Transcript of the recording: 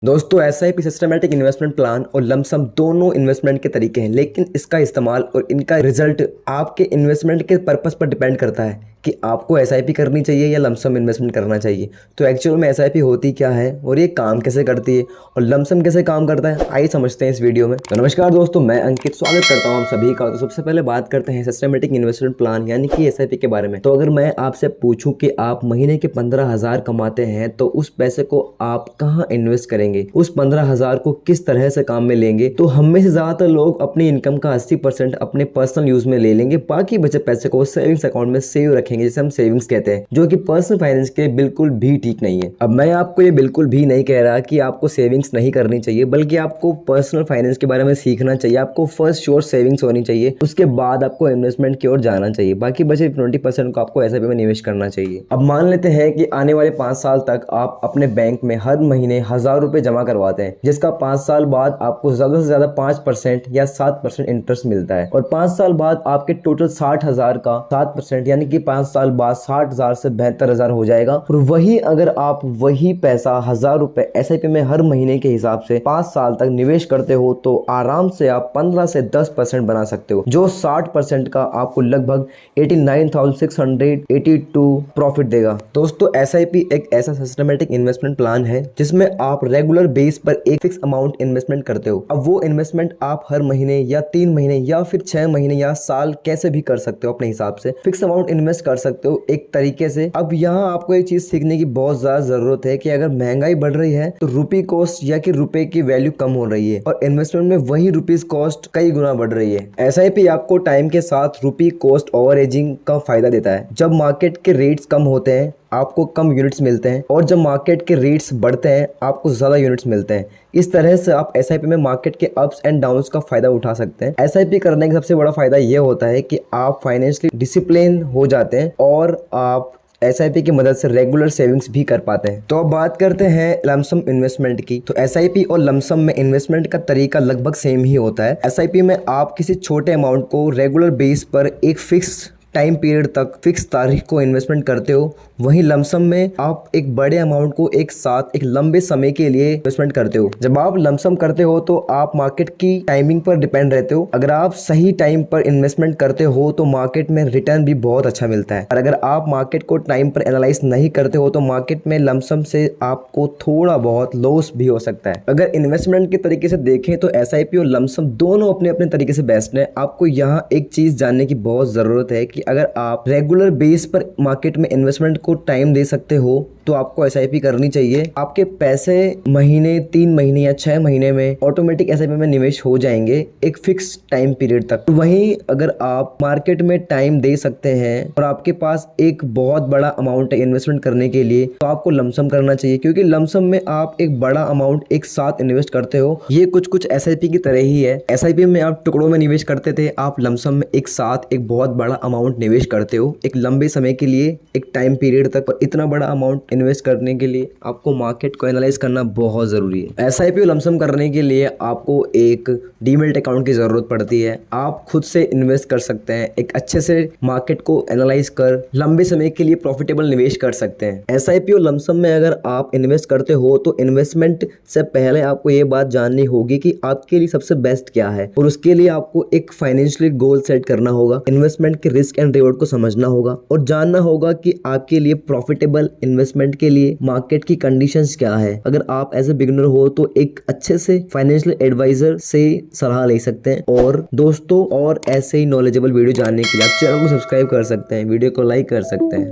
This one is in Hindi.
दोस्तों एसआईपी सिस्टमैटिक इन्वेस्टमेंट प्लान और लमसम दोनों इन्वेस्टमेंट के तरीके हैं, लेकिन इसका इस्तेमाल और इनका रिजल्ट आपके इन्वेस्टमेंट के पर्पस पर डिपेंड करता है कि आपको एसआईपी करनी चाहिए या लमसम इन्वेस्टमेंट करना चाहिए। तो एक्चुअल में एसआईपी होती क्या है और ये काम कैसे करती है और लमसम कैसे काम करता है, आइए समझते हैं इस वीडियो में। तो नमस्कार दोस्तों, मैं अंकित स्वागत करता हूँ आप सभी का। तो सबसे पहले बात करते हैं सिस्टमैटिक इन्वेस्टमेंट प्लान यानी कि एसआईपी के बारे में। तो अगर मैं आपसे पूछूं कि आप महीने के 15,000 कमाते हैं तो उस पैसे को आप कहाँ इन्वेस्ट करेंगे, उस 15,000 को किस तरह से काम में लेंगे, तो हम में से ज्यादातर लोग अपनी इनकम का 80% अपने पर्सनल यूज में ले लेंगे, बाकी बचे पैसे को सेविंग्स अकाउंट में सेव रखेंगे जिसे हम सेविंग्स कहते हैं, जो कि पर्सनल फाइनेंस के बिल्कुल भी ठीक नहीं है। अब मैं आपको ये बिल्कुल भी नहीं कह रहा कि आपको सेविंग्स नहीं करनी चाहिए, बल्कि आपको पर्सनल फाइनेंस के बारे में सीखना चाहिए। आपको फर्स्ट श्योर सेविंग्स होनी चाहिए, उसके बाद आपको इन्वेस्टमेंट की ओर जाना चाहिए। बाकी बचे 20% को आपको एसआईपी में निवेश करना चाहिए। अब मान लेते हैं कि आने वाले 5 साल तक आप अपने बैंक में हर महीने 1,000 रुपए जमा करवाते हैं, जिसका 5 साल बाद आपको ज्यादा से ज्यादा 5% या 7% इंटरेस्ट मिलता है, और 5 साल बाद आपके टोटल 60,000 का 7% यानी कि 5 साल बाद 60,000 से 72,000 हो जाएगा। और वही अगर आप वही पैसा 1,000 रुपए एसआईपी में हर महीने के हिसाब से 5 साल तक निवेश करते हो तो आराम से आप 15 से 10% बना सकते हो, जो 60% का आपको लगभग 89,682 प्रॉफिट देगा। दोस्तों एसआईपी एक ऐसा सिस्टमैटिक इन्वेस्टमेंट प्लान है जिसमें आप रेगुलर बेस पर एक फिक्स अमाउंट इन्वेस्टमेंट करते हो। अब वो इन्वेस्टमेंट आप हर महीने या 3 महीने या फिर 6 महीने या साल कैसे भी कर सकते हो, अपने हिसाब से फिक्स अमाउंट इन्वेस्ट कर सकते हो एक तरीके से। अब यहाँ आपको एक चीज सीखने की बहुत ज्यादा जरूरत है कि अगर महंगाई बढ़ रही है तो रुपी कॉस्ट या कि रुपए की वैल्यू कम हो रही है, और इन्वेस्टमेंट में वही रुपीज कॉस्ट कई गुना बढ़ रही है। एसआईपी आपको टाइम के साथ रुपी कॉस्ट ओवर एजिंग का फायदा देता है। जब मार्केट के रेट्स कम होते हैं आपको कम यूनिट्स मिलते हैं, और जब मार्केट के रेट्स बढ़ते हैं आपको ज़्यादा यूनिट्स मिलते हैं। इस तरह से आप एसआईपी में मार्केट के अप्स एंड डाउन्स का फायदा उठा सकते हैं। एसआईपी करने का सबसे बड़ा फायदा ये होता है कि आप फाइनेंशियली डिसिप्लिन हो जाते हैं और आप एसआईपी की मदद से रेगुलर सेविंग्स भी कर पाते हैं। तो अब बात करते हैं लमसम इन्वेस्टमेंट की। तो एसआईपी और लमसम में इन्वेस्टमेंट का तरीका लगभग सेम ही होता है। एसआईपी में आप किसी छोटे अमाउंट को रेगुलर बेस पर एक फिक्स टाइम पीरियड तक फिक्स तारीख को इन्वेस्टमेंट करते हो, वहीं लमसम में आप एक बड़े अमाउंट को एक साथ एक लंबे समय के लिए इन्वेस्टमेंट करते हो। जब आप लमसम करते हो तो आप मार्केट की टाइमिंग पर डिपेंड रहते हो। अगर आप सही टाइम पर इन्वेस्टमेंट करते हो तो मार्केट में रिटर्न भी बहुत अच्छा मिलता है, और अगर आप मार्केट को टाइम पर एनालाइज नहीं करते हो तो मार्केट में लमसम से आपको थोड़ा बहुत लॉस भी हो सकता है। अगर इन्वेस्टमेंट के तरीके से देखें तो एसआईपी और लमसम दोनों अपने अपने तरीके से बेस्ट है। आपको यहाँ एक चीज जानने की बहुत जरूरत है कि अगर आप रेगुलर बेस पर मार्केट में इन्वेस्टमेंट को टाइम दे सकते हो तो आपको एसआईपी करनी चाहिए। आपके पैसे महीने 3 महीने या 6 महीने में ऑटोमेटिक एसआईपी में निवेश हो जाएंगे एक फिक्स टाइम पीरियड तक। वहीं अगर आप मार्केट में टाइम दे सकते हैं और आपके पास एक बहुत बड़ा अमाउंट है इन्वेस्टमेंट करने के लिए, तो आपको लमसम करना चाहिए, क्योंकि लमसम में आप एक बड़ा अमाउंट एक साथ इन्वेस्ट करते हो। ये कुछ एसआईपी की तरह ही है। एसआईपी में आप टुकड़ों में निवेश करते थे, आप लमसम में एक साथ एक बहुत बड़ा अमाउंट निवेश करते हो एक लंबे समय के लिए एक टाइम पीरियड तक। और इतना बड़ा अमाउंट इन्वेस्ट करने के लिए आपको मार्केट को एनालाइज करना बहुत जरूरी है। एसआईपी और लमसम करने के लिए आपको एक डीमैट अकाउंट की जरूरत पड़ती है। आप खुद से इन्वेस्ट कर सकते हैं, एक अच्छे से मार्केट को एनालाइज कर लंबे समय के लिए प्रॉफिटेबल निवेश कर सकते हैं। एसआईपी और लमसम में अगर आप इन्वेस्ट करते हो तो इन्वेस्टमेंट से पहले आपको ये बात जाननी होगी कि आपके लिए सबसे बेस्ट क्या है, और उसके लिए आपको एक फाइनेंशियली गोल सेट करना होगा, इन्वेस्टमेंट के रिस्क एंड रिवॉर्ड को समझना होगा और जानना होगा कि आपके लिए प्रॉफिटेबल इन्वेस्टमेंट के लिए मार्केट की कंडीशंस क्या है। अगर आप एज ए बिगिनर हो तो एक अच्छे से फाइनेंशियल एडवाइजर से सलाह ले सकते हैं। और दोस्तों और ऐसे ही नॉलेजेबल वीडियो जानने के लिए आप चैनल को सब्सक्राइब कर सकते हैं, वीडियो को लाइक कर सकते हैं।